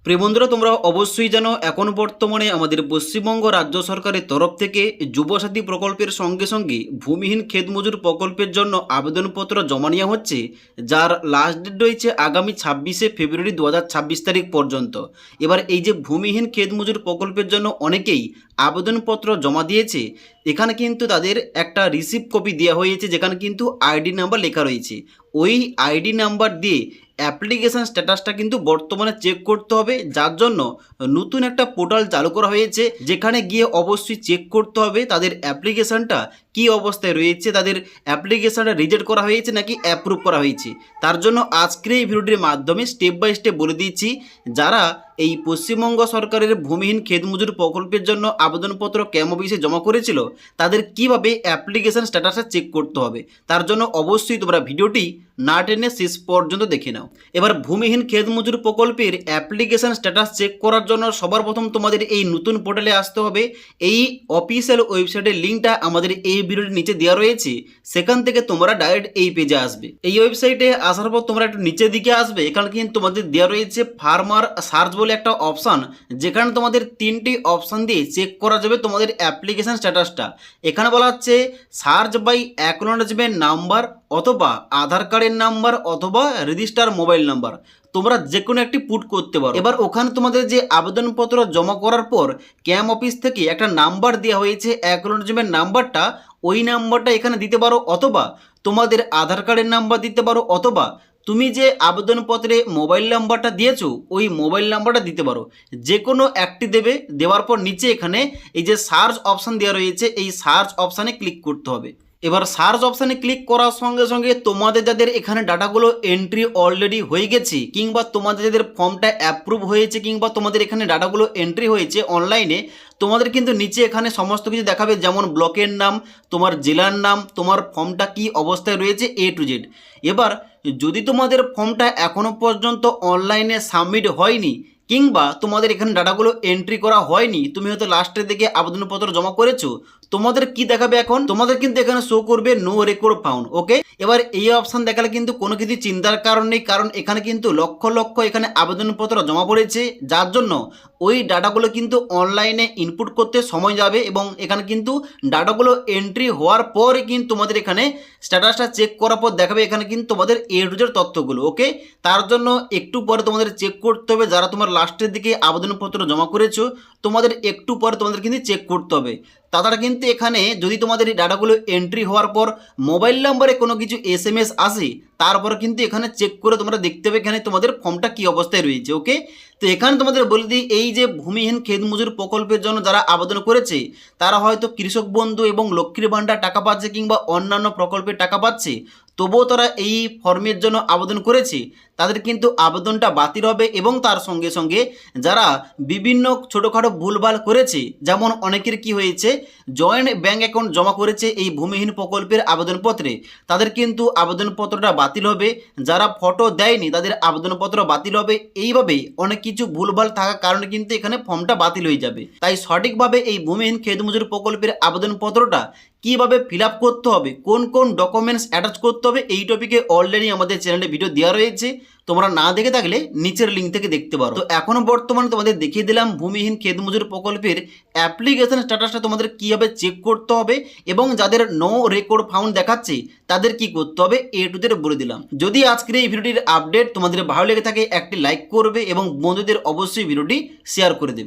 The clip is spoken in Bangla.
প্রিয় বন্ধুরা, তোমরা অবশ্যই জানো এখন বর্তমানে আমাদের পশ্চিমবঙ্গ রাজ্য সরকারের তরফ থেকে যুবসাথী প্রকল্পের সঙ্গে সঙ্গে ভূমিহীন ক্ষেতমজুর প্রকল্পের জন্য আবেদনপত্র জমা নেওয়া হচ্ছে, যার লাস্ট ডেট রয়েছে আগামী 26শে ফেব্রুয়ারি 2026 তারিখ পর্যন্ত। এবার এই যে ভূমিহীন ক্ষেতমজুর প্রকল্পের জন্য অনেকেই আবেদনপত্র জমা দিয়েছে, এখানে কিন্তু তাদের একটা রিসিপ্ট কপি দেওয়া হয়েছে, যেখানে কিন্তু আইডি নাম্বার লেখা রয়েছে। ওই আইডি নাম্বার দিয়ে অ্যাপ্লিকেশান স্ট্যাটাসটা কিন্তু বর্তমানে চেক করতে হবে, যার জন্য নতুন একটা পোর্টাল চালু করা হয়েছে, যেখানে গিয়ে অবশ্যই চেক করতে হবে তাদের অ্যাপ্লিকেশানটা কী অবস্থায় রয়েছে, তাদের অ্যাপ্লিকেশানটা রিজেক্ট করা হয়েছে নাকি অ্যাপ্রুভ করা হয়েছে। তার জন্য আজকের এই ভিডিওটির মাধ্যমে স্টেপ বাই স্টেপ বলে দিচ্ছি, যারা এই পশ্চিমবঙ্গ সরকারের ভূমিহীন ক্ষেতমজুর প্রকল্পের জন্য আবেদনপত্র ক্যাম্প অফিসে জমা করেছিল, তাদের কিভাবে অ্যাপ্লিকেশান স্ট্যাটাসটা চেক করতে হবে। তার জন্য অবশ্যই তোমরা ভিডিওটি না টেনে শেষ পর্যন্ত দেখে নাও। এবার ভূমিহীন ক্ষেতমজুর প্রকল্পের অ্যাপ্লিকেশান স্ট্যাটাস চেক করার জন্য সবার প্রথম তোমাদের এই নতুন পোর্টালে আসতে হবে। এই অফিসিয়াল ওয়েবসাইটের লিঙ্কটা আমাদের এই ভিডিওর নিচে দেওয়া রয়েছে, সেখান থেকে তোমরা ডাইরেক্ট এই পেজে আসবে। এই ওয়েবসাইটে আসার পর তোমরা একটু নিচের দিকে আসবে, এখানে কিন্তু তোমাদের দেওয়া রয়েছে ফার্মার সার্চ বলে একটা অপশান, যেখানে তোমাদের তিনটি অপশান দিয়ে চেক করা যাবে তোমাদের অ্যাপ্লিকেশান স্ট্যাটাসটা। এখানে বলা হচ্ছে সার্চ বাই অ্যাকনোলেজমেন্ট নাম্বার, অথবা আধার কার্ডের নাম্বার, অথবা রেজিস্টার মোবাইল নাম্বার, তোমরা যে কোনো একটি পুট করতে পারো। এবার ওখানে তোমাদের যে আবেদনপত্র জমা করার পর ক্যাম্প অফিস থেকে একটা নাম্বার দেওয়া হয়েছে অ্যাকনোলেজমেন্ট নাম্বারটা, ওই নাম্বারটা এখানে দিতে পারো, অথবা তোমাদের আধার কার্ডের নাম্বার দিতে পারো, অথবা তুমি যে আবেদনপত্রে মোবাইল নাম্বারটা দিয়েছো ওই মোবাইল নাম্বারটা দিতে পারো। যে কোনো একটি দেবে। দেওয়ার পর নিচে এখানে এই যে সার্চ অপশান দেওয়া রয়েছে, এই সার্চ অপশানে ক্লিক করতে হবে। এবার সার্চ অপশানে ক্লিক করার সঙ্গে সঙ্গে তোমাদের যাদের এখানে ডাটাগুলো এন্ট্রি অলরেডি হয়ে গেছে, কিংবা তোমাদের যাদের ফর্মটা অ্যাপ্রুভ হয়েছে, কিংবা তোমাদের এখানে ডাটাগুলো এন্ট্রি হয়েছে অনলাইনে, তোমাদের কিন্তু নিচে এখানে সমস্ত কিছু দেখাবে, যেমন ব্লকের নাম, তোমার জেলার নাম, তোমার ফর্মটা কি অবস্থায় রয়েছে A to Z। এবার যদি তোমাদের ফর্মটা এখনও পর্যন্ত অনলাইনে সাবমিট হয়নি, কিংবা তোমাদের এখানে ডাটাগুলো এন্ট্রি করা হয়নি, তুমি হয়তো লাস্টের দিকে আবেদনপত্র জমা করেছো, তোমাদের কি দেখাবে এখন? তোমাদের কিন্তু এখানে শো করবে নো রেকর্ড ফাউন্ড। ওকে, এবার এই অপশান দেখালে কিন্তু কোনো কিছু চিন্তার কারণ নেই, কারণ এখানে কিন্তু লক্ষ লক্ষ এখানে আবেদনপত্র জমা পড়েছে, যার জন্য ওই ডাটাগুলো কিন্তু অনলাইনে ইনপুট করতে সময় যাবে, এবং এখানে কিন্তু ডাটাগুলো এন্ট্রি হওয়ার পরে কিন্তু তোমাদের এখানে স্ট্যাটাসটা চেক করার পর দেখাবে এখানে কিন্তু তোমাদের A to Z তথ্যগুলো। ওকে, তার জন্য একটু পরে তোমাদের চেক করতে হবে, যারা তোমার লাস্টের দিকে আবেদনপত্র জমা করেছো, তোমাদের একটু পরে তোমাদের কিন্তু চেক করতে হবে। তাছাড়া কিন্তু এখানে যদি তোমাদের এই ডাটাগুলো এন্ট্রি হওয়ার পর মোবাইল নাম্বারে কোনো কিছু SMS আসে, তারপরে কিন্তু এখানে চেক করে তোমরা দেখতে হবে এখানে তোমাদের ফর্মটা কী অবস্থায় রয়েছে। ওকে, তো এখানে তোমাদের বলে দিই, এই যে ভূমিহীন ক্ষেতমজুর প্রকল্পের জন্য যারা আবেদন করেছে, তারা হয়তো কৃষক বন্ধু এবং লক্ষ্মীর ভাণ্ডার টাকা পাচ্ছে, কিংবা অন্যান্য প্রকল্পের টাকা পাচ্ছে, তবুও তারা এই ফর্মের জন্য আবেদন করেছে, তাদের কিন্তু আবেদনটা বাতিল হবে। এবং তার সঙ্গে সঙ্গে যারা বিভিন্ন ছোটোখাটো ভুলভাল করেছে, যেমন অনেকের কি হয়েছে, জয়েন্ট ব্যাঙ্ক অ্যাকাউন্ট জমা করেছে এই ভূমিহীন প্রকল্পের আবেদনপত্রে, তাদের কিন্তু আবেদনপত্রটা বাতিল হবে। যারা ফটো দেয়নি তাদের আবেদনপত্র বাতিল হবে। এইভাবে অনেক কিছু ভুলভাল থাকার কারণে কিন্তু এখানে ফর্মটা বাতিল হয়ে যাবে। তাই সঠিকভাবে এই ভূমিহীন ক্ষেতমজুর প্রকল্পের আবেদনপত্রটা কীভাবে ফিল আপ করতে হবে, কোন কোন ডকুমেন্টস অ্যাটাচ করতে হবে, এই টপিকে অলরেডি আমাদের চ্যানেলে ভিডিও দেওয়া রয়েছে, তোমরা না দেখে থাকলে নিচের লিঙ্ক থেকে দেখতে পারো। তো এখনও বর্তমানে তোমাদের দেখিয়ে দিলাম ভূমিহীন ক্ষেতমজুর প্রকল্পের অ্যাপ্লিকেশন স্ট্যাটাসটা তোমাদের কীভাবে চেক করতে হবে, এবং যাদের নো রেকর্ড ফাউন্ড দেখাচ্ছে তাদের কি করতে হবে A to Z বলে দিলাম। যদি আজকের এই ভিডিওটির আপডেট তোমাদের ভালো লেগে থাকে, একটি লাইক করবে এবং বন্ধুদের অবশ্যই ভিডিওটি শেয়ার করে দেবে।